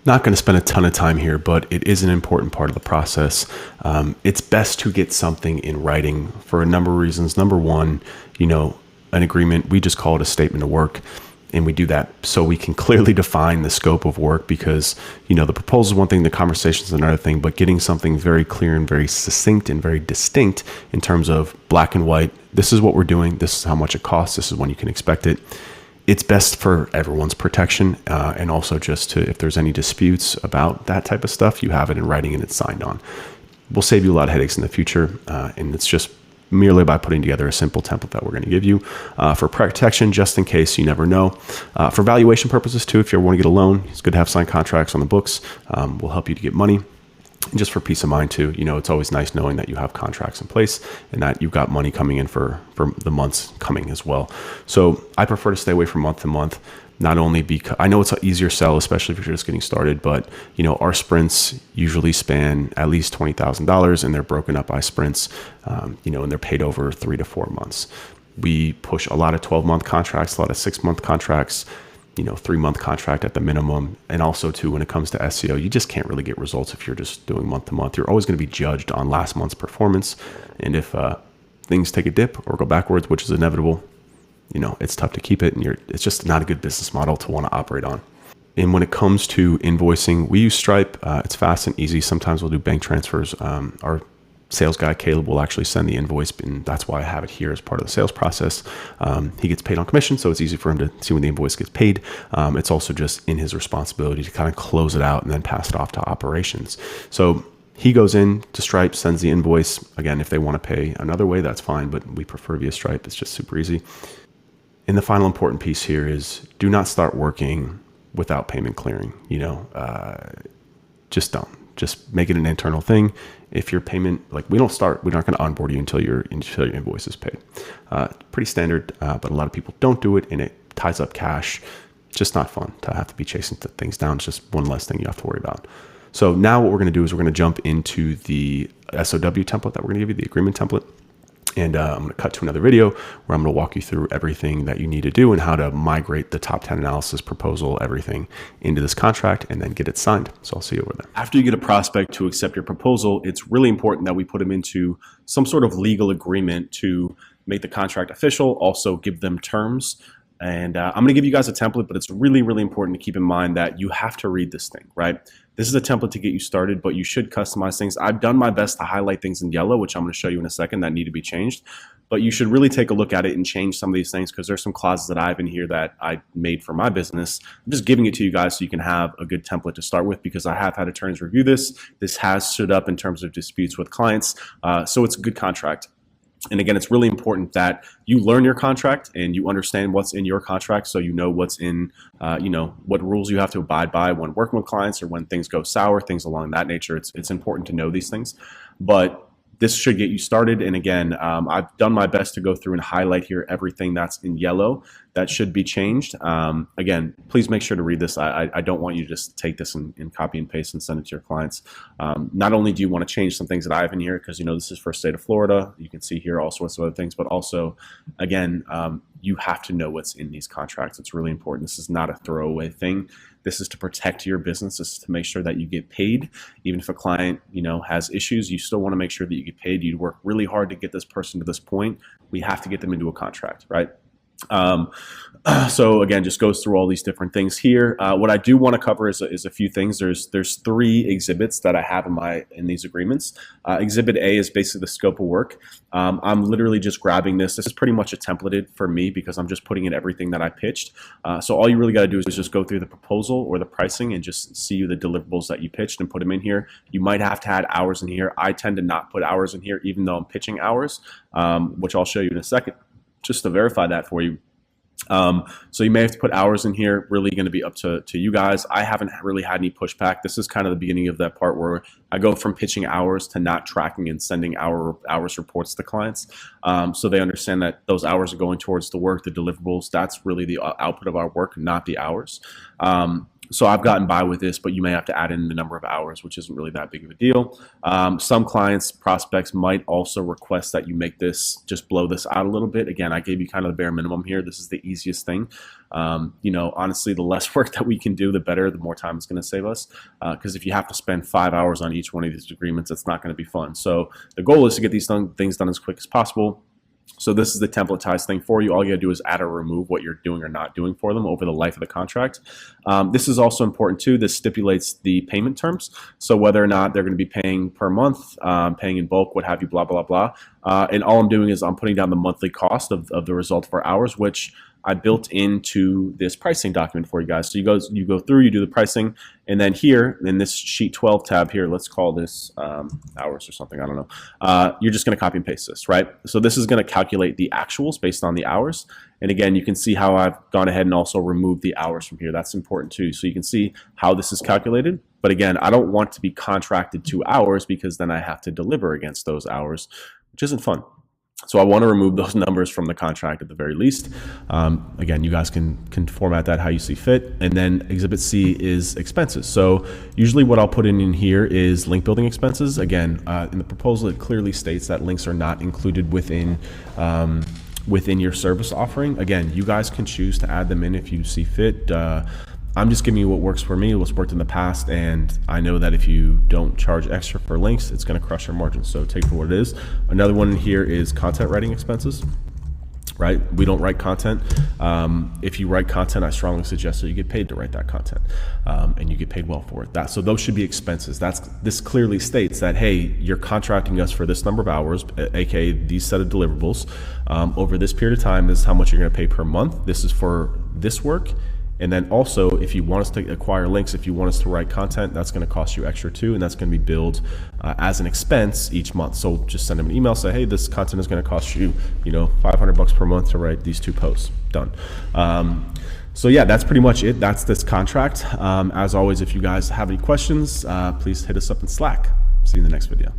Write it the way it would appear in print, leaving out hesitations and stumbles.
Not going to spend a ton of time here, but it is an important part of the process. It's best to get something in writing for a number of reasons. Number one, an agreement, we just call it a statement of work. And we do that so we can clearly define the scope of work because, the proposal is one thing, the conversation is another thing, but getting something very clear and very succinct and very distinct in terms of black and white, this is what we're doing, this is how much it costs, this is when you can expect it. It's best for everyone's protection and also just to, if there's any disputes about that type of stuff, you have it in writing and it's signed on. We'll save you a lot of headaches in the future. And it's just merely by putting together a simple template that we're going to give you for protection, just in case, you never know. For valuation purposes too, if you ever want to get a loan, it's good to have signed contracts on the books. We'll help you to get money. And just for peace of mind too, it's always nice knowing that you have contracts in place and that you've got money coming in for the months coming as well. So I prefer to stay away from month to month, not only because I know it's an easier sell, especially if you're just getting started, but our sprints usually span at least $20,000 and they're broken up by sprints, and they're paid over 3 to 4 months. We push a lot of 12-month contracts, a lot of 6-month contracts, 3-month contract at the minimum. And also too, when it comes to SEO, you just can't really get results if you're just doing month to month. You're always going to be judged on last month's performance. And if things take a dip or go backwards, which is inevitable, it's tough to keep it. And it's just not a good business model to want to operate on. And when it comes to invoicing, we use Stripe. It's fast and easy. Sometimes we'll do bank transfers. Our sales guy, Caleb, will actually send the invoice, and that's why I have it here as part of the sales process. He gets paid on commission, so it's easy for him to see when the invoice gets paid. It's also just in his responsibility to kind of close it out and then pass it off to operations. So he goes in to Stripe, sends the invoice. Again, if they want to pay another way, that's fine, but we prefer via Stripe. It's just super easy. And the final important piece here is do not start working without payment clearing. Just don't. Just make it an internal thing. If your payment, we're not going to onboard you until your invoice is paid. Pretty standard, but a lot of people don't do it and it ties up cash. Just not fun to have to be chasing things down. It's just one less thing you have to worry about. So now what we're going to do is we're going to jump into the SOW template that we're going to give you, the agreement template. And I'm going to cut to another video where I'm going to walk you through everything that you need to do and how to migrate the top 10 analysis proposal, everything into this contract and then get it signed. So I'll see you over there. After you get a prospect to accept your proposal, it's really important that we put them into some sort of legal agreement to make the contract official, also give them terms. And I'm going to give you guys a template, but it's really, really important to keep in mind that you have to read this thing, right? This is a template to get you started, but you should customize things. I've done my best to highlight things in yellow, which I'm going to show you in a second that need to be changed. But you should really take a look at it and change some of these things because there's some clauses that I have in here that I made for my business. I'm just giving it to you guys so you can have a good template to start with because I have had attorneys review this. This has stood up in terms of disputes with clients. So it's a good contract. And again, it's really important that you learn your contract and you understand what's in your contract so you know what's in, what rules you have to abide by when working with clients or when things go sour, things along that nature. It's important to know these things. But this should get you started. And again, I've done my best to go through and highlight here everything that's in yellow that should be changed. Again, please make sure to read this. I don't want you to just take this and copy and paste and send it to your clients. Not only do you want to change some things that I have in here, because this is for the state of Florida. You can see here all sorts of other things, but also, again, you have to know what's in these contracts. It's really important. This is not a throwaway thing. This is to protect your business. This is to make sure that you get paid. Even if a client, has issues, you still want to make sure that you get paid. You work really hard to get this person to this point. We have to get them into a contract, right? So again, just goes through all these different things here. What I do want to cover is a few things. There's 3 exhibits that I have in these agreements. Exhibit A is basically the scope of work. I'm literally just grabbing this. This is pretty much a templated for me because I'm just putting in everything that I pitched. So all you really got to do is just go through the proposal or the pricing and just see the deliverables that you pitched and put them in here. You might have to add hours in here. I tend to not put hours in here even though I'm pitching hours, which I'll show you in a second, just to verify that for you. So you may have to put hours in here, really going to be up to you guys. I haven't really had any pushback. This is kind of the beginning of that part where I go from pitching hours to not tracking and sending hours reports to clients. So they understand that those hours are going towards the work, the deliverables. That's really the output of our work, not the hours. So I've gotten by with this, but you may have to add in the number of hours, which isn't really that big of a deal. Some clients, prospects might also request that you make this, just blow this out a little bit. Again, I gave you kind of the bare minimum here. This is the easiest thing. Honestly, the less work that we can do, the better, the more time it's going to save us. Because if you have to spend 5 hours on each one of these agreements, it's not going to be fun. So the goal is to get these things done as quick as possible. So this is the templatized thing for you. All you gotta do is add or remove what you're doing or not doing for them over the life of the contract. This is also important too. This stipulates the payment terms. So whether or not they're gonna be paying per month, paying in bulk, what have you, blah, blah, blah. And all I'm doing is I'm putting down the monthly cost of the result of our hours, which I built into this pricing document for you guys. So you go through, you do the pricing, and then here in this sheet 12 tab here, let's call this hours or something, I don't know. You're just gonna copy and paste this, right? So this is gonna calculate the actuals based on the hours. And again, you can see how I've gone ahead and also removed the hours from here. That's important too. So you can see how this is calculated. But again, I don't want to be contracted to hours because then I have to deliver against those hours, which isn't fun. So I want to remove those numbers from the contract at the very least. Again, you guys can format that how you see fit. And then Exhibit C is expenses. So usually what I'll put in here is link building expenses. Again, in the proposal, it clearly states that links are not included within your service offering. Again, you guys can choose to add them in if you see fit. I'm just giving you what works for me, what's worked in the past, and I know that if you don't charge extra for links, it's going to crush your margins. So take for what it is. Another one here is content writing expenses, right? We don't write content. If you write content, I strongly suggest that you get paid to write that content, and you get paid well for it. So those should be expenses. This clearly states that, hey, you're contracting us for this number of hours, aka these set of deliverables. Over this period of time, this is how much you're going to pay per month. This is for this work. And then also, if you want us to acquire links, if you want us to write content, that's going to cost you extra too, and that's going to be billed as an expense each month. So just send them an email, say, hey, this content is going to cost you, $500 per month to write these 2 posts. Done. So yeah, that's pretty much it. That's this contract. As always, if you guys have any questions, please hit us up in Slack. See you in the next video.